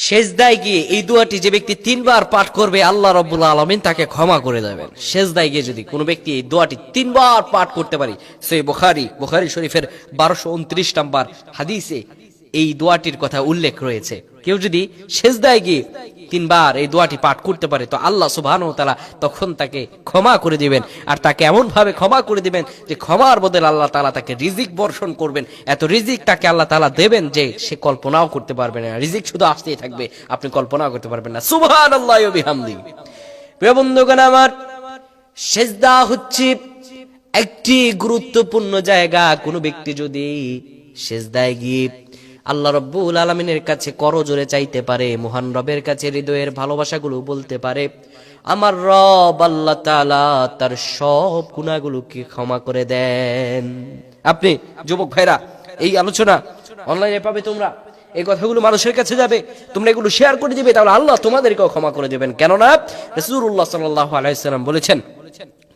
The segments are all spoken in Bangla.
সেজদায় গিয়ে এই দোয়াটি যে ব্যক্তি 3 বার পাঠ করবে আল্লাহ রাব্বুল আলামিন তাকে ক্ষমা করে দেবেন। সেজদায় গিয়ে যদি কোনো ব্যক্তি এই দোয়াটি 3 বার পাঠ করতে পারে, সহিহ বুখারী শরীফের 1229 নম্বর হাদিসে এই দোয়াটির কথা উল্লেখ রয়েছে। কেউ যদি সেজদায় গিয়ে 3 বার এই দোয়াটি পাঠ করতে পারে তো আল্লাহ সুবহানাহু ওয়া তাআলা তখন তাকে ক্ষমা করে দিবেন। আর তাকে এমন ভাবে ক্ষমা করে দিবেন যে ক্ষমার বদলে আল্লাহ তাআলা তাকে রিজিক বর্ষণ করবেন। এত রিজিক তাকে আল্লাহ তাআলা দেবেন যে সে কল্পনাও করতে পারবে না। রিজিক শুধু আসতেই থাকবে, আপনি কল্পনাও করতে পারবেন না। সুবহানাল্লাহি ওয়া বিহামদিহি। প্রিয় বন্ধুগণ আমার, সেজদা হচ্ছে একটি গুরুত্বপূর্ণ জায়গা। কোনো ব্যক্তি যদি সেজদায় গিয়ে আল্লাহ রাব্বুল আলামিনের কাছে করজোড়ে চাইতে পারে, মহান রবের কাছে হৃদয়ের ভালোবাসাগুলো বলতে পারে, আমার রব আল্লাহ তাআলা তার সব গুনাহগুলোকে ক্ষমা করে দেন। আপনি যুবক ভাইরা এই আলোচনা অনলাইনে পাবে, তোমরা এই কথাগুলো মানুষের কাছে যাবে, তোমরা এগুলো শেয়ার করে দিবে, তাহলে আল্লাহ তোমাদেরকেও ক্ষমা করে দেবেন। কেননা রাসূলুল্লাহ সাল্লাল্লাহু আলাইহি ওয়াসাল্লাম বলেছেন,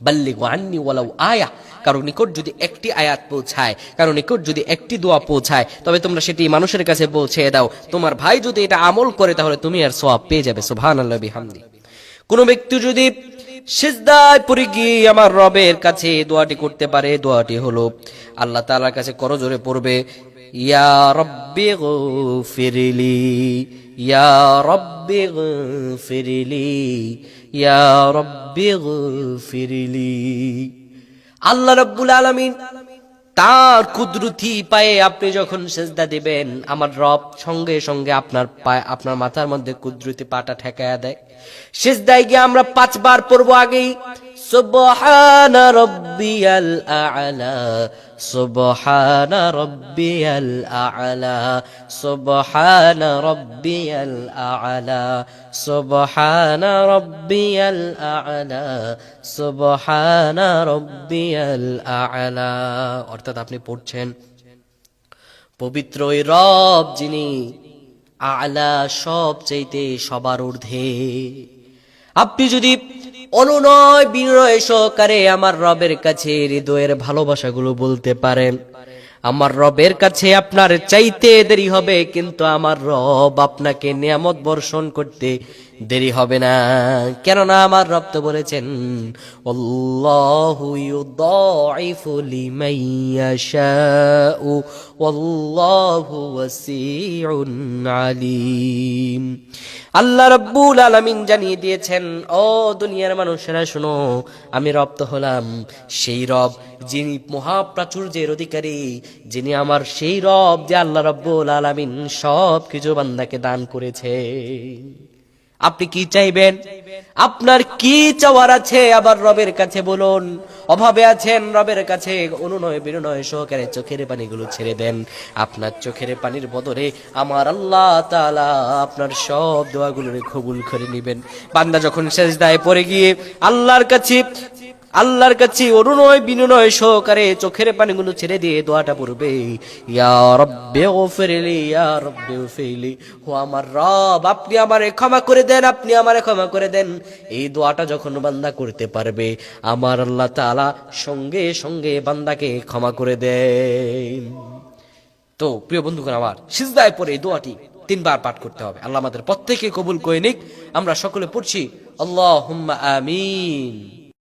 বাল্লিগু আন্নি ওয়ালাউ আয়া, কারো নিকট যদি একটি আয়াত পৌঁছায়, কারো নিকট যদি একটি দোয়া পৌঁছায়, তবে তোমরা সেটি মানুষের কাছে পৌঁছে দাও। তোমার ভাই যদি এটা আমল করে তাহলে তুমি আর সওয়াব পেয়ে যাবে। সুবহানাল্লাহি বিহামদি। কোন ব্যক্তি যদি সিজদায় পড়ে গিয়ে আমার রবের কাছে দোয়াটি করতে পারে, দোয়াটি হলো আল্লাহ তাআলার কাছে করজোড়ে পড়বে, ইয়া রব্বি গফিরলি, ইয়া রব্বি গফিরলি, ইয়া রব্বি গফিরলি। আল্লাহ রাব্বুল আলামিন তার কুদরতি পায়ে আপনি যখন সেজদা দিবেন, আমার রব সঙ্গে সঙ্গে আপনার পায়ে, আপনার মাথার মধ্যে কুদরতি পাটা ঠেকায়া দেয়। সেজদায় গিয়ে আমরা 5 বার পড়বো। আগেই সুবহানা রাব্বিয়াল আ'লা, সুবহানা রাব্বিয়াল আ'লা, সুবহানা রাব্বিয়াল আ'লা, সুবহানা রাব্বিয়াল আ'লা, সুবহানা রাব্বিয়াল আ'লা। অর্থাৎ আপনি পড়ছেন পবিত্র ওই রব যিনি আ'লা, সব চাইতে সবার ঊর্ধ্বে। আপনি যদি অনুনয় বিনয় সহকারে আমার রবের কাছে হৃদয়ের ভালোবাসাগুলো বলতে পারেন, আমার রবের কাছে আপনার চাইতে দেরি হবে, কিন্তু আমার রব আপনাকে নিয়ামত বর্ষণ করতে দেরি হবে না। কেননা আমার রব তো বলেছেন, আল্লাহু ইউদাইফু লিমান ইয়াশাউ ওয়াল্লাহু ওয়াসিউন আলিম। আল্লাহ রাব্বুল আলামিন জানিয়ে দিয়েছেন, ও দুনিয়ার মানুষেরা শুনো, আমি রব তো হলাম সেই রব যিনি মহাপ্রাচুর্যের অধিকারী, যিনি আমার সেই রব যে আল্লাহ রাব্বুল আলামিন সব কিছু বান্দাকে দান করেছে। আপনি কি চাইবেন? আপনার কি চাওয়ার আছে আবার রবের কাছে বলুন। অভাবে আছেন, রবের কাছে অনুনয় বিনয় সহকারে চোখের পানিগুলো ছেড়ে দেন। আপনার চোখের পানির বদলে আমার আল্লাহ তাআলা আপনার সব দোয়াগুলোরে কবুল করে নেবেন। বান্দা যখন সিজদায় পড়ে গিয়ে আল্লাহর কাছে অনুনয় বিনয় সহকারে চোখের পানিগুলো ছেড়ে দিয়ে দোয়াটা পড়বে, ইয়া রব্বি গফিরলি, ইয়া রব্বি গফিরলি, ও আমার রব আপনি আমারে ক্ষমা করে দেন, আপনি আমারে ক্ষমা করে দেন। এই দোয়াটা যখন বান্দা করতে পারবে, আমার আল্লাহ তাআলা সঙ্গে সঙ্গে বান্দাকে ক্ষমা করে দেন। তো প্রিয় বন্ধুগণ আমার, সিজদায় পড়ে এই দোয়াটি 3 বার পাঠ করতে হবে। আল্লাহ আমাদের প্রত্যেককে কবুল করে নিক। আমরা সকলে পড়ছি আল্লাহুম্মা আমিন।